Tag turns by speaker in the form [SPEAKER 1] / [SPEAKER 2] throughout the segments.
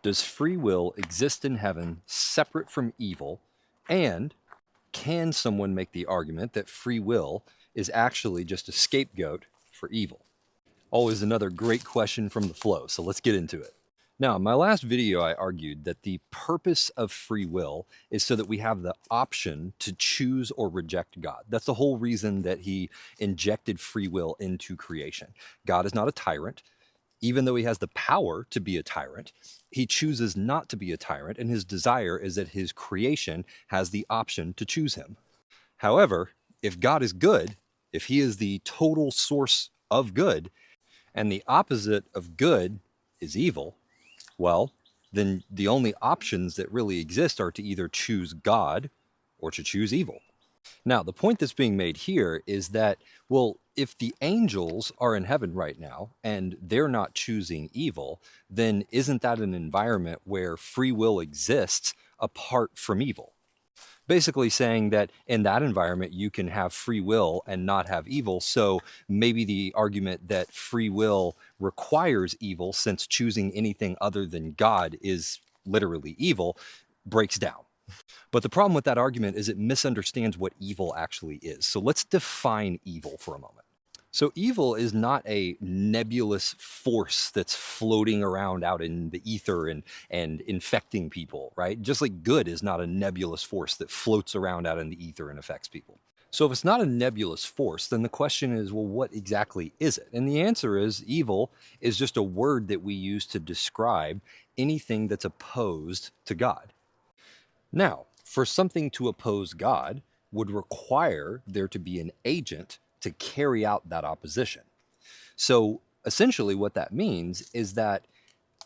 [SPEAKER 1] Does free will exist in heaven separate from evil? And can someone make the argument that free will is actually just a scapegoat for evil? Always another great question from the flow, so let's get into it. Now, in my last video, I argued that the purpose of free will is so that we have the option to choose or reject God. That's the whole reason that he injected free will into creation. God is not a tyrant. Even though he has the power to be a tyrant, he chooses not to be a tyrant, and his desire is that his creation has the option to choose him. However, if God is good, if he is the total source of good, and the opposite of good is evil, well, then the only options that really exist are to either choose God or to choose evil. Now, the point that's being made here is that, well, if the angels are in heaven right now and they're not choosing evil, then isn't that an environment where free will exists apart from evil? Basically saying that in that environment, you can have free will and not have evil. So maybe the argument that free will requires evil, since choosing anything other than God is literally evil, breaks down. But the problem with that argument is it misunderstands what evil actually is. So let's define evil for a moment. So evil is not a nebulous force that's floating around out in the ether and infecting people, right? Just like good is not a nebulous force that floats around out in the ether and affects people. So if it's not a nebulous force, then the question is, well, what exactly is it? And the answer is evil is just a word that we use to describe anything that's opposed to God. Now, for something to oppose God would require there to be an agent to carry out that opposition. So essentially what that means is that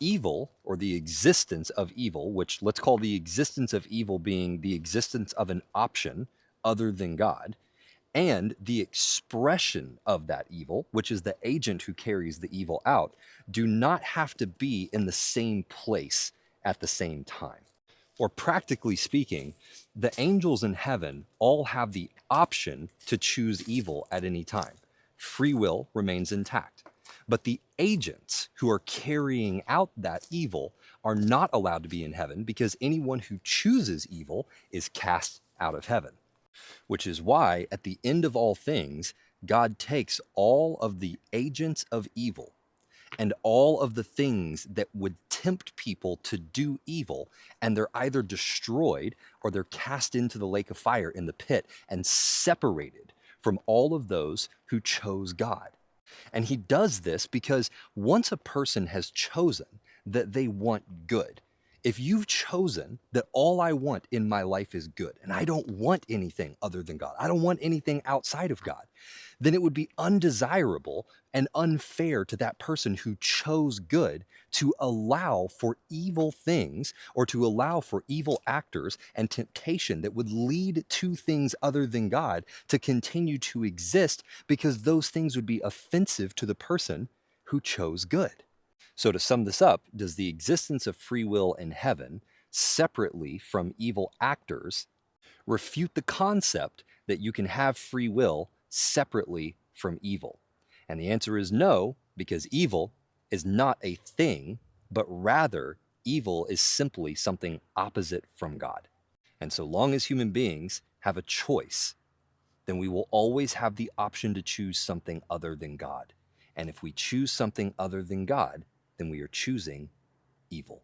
[SPEAKER 1] evil, or the existence of evil, which let's call the existence of evil being the existence of an option other than God, and the expression of that evil, which is the agent who carries the evil out, do not have to be in the same place at the same time. Or practically speaking, the angels in heaven all have the option to choose evil at any time. Free will remains intact. But the agents who are carrying out that evil are not allowed to be in heaven, because anyone who chooses evil is cast out of heaven. Which is why, at the end of all things, God takes all of the agents of evil and all of the things that would tempt people to do evil, and they're either destroyed or they're cast into the lake of fire in the pit and separated from all of those who chose God. And he does this because once a person has chosen that they want good, if you've chosen that all I want in my life is good, and I don't want anything other than God, I don't want anything outside of God, then it would be undesirable and unfair to that person who chose good to allow for evil things, or to allow for evil actors and temptation that would lead to things other than God to continue to exist, because those things would be offensive to the person who chose good. So to sum this up, does the existence of free will in heaven, separately from evil actors, refute the concept that you can have free will separately from evil? And the answer is no, because evil is not a thing, but rather evil is simply something opposite from God. And so long as human beings have a choice, then we will always have the option to choose something other than God. And if we choose something other than God, then we are choosing evil.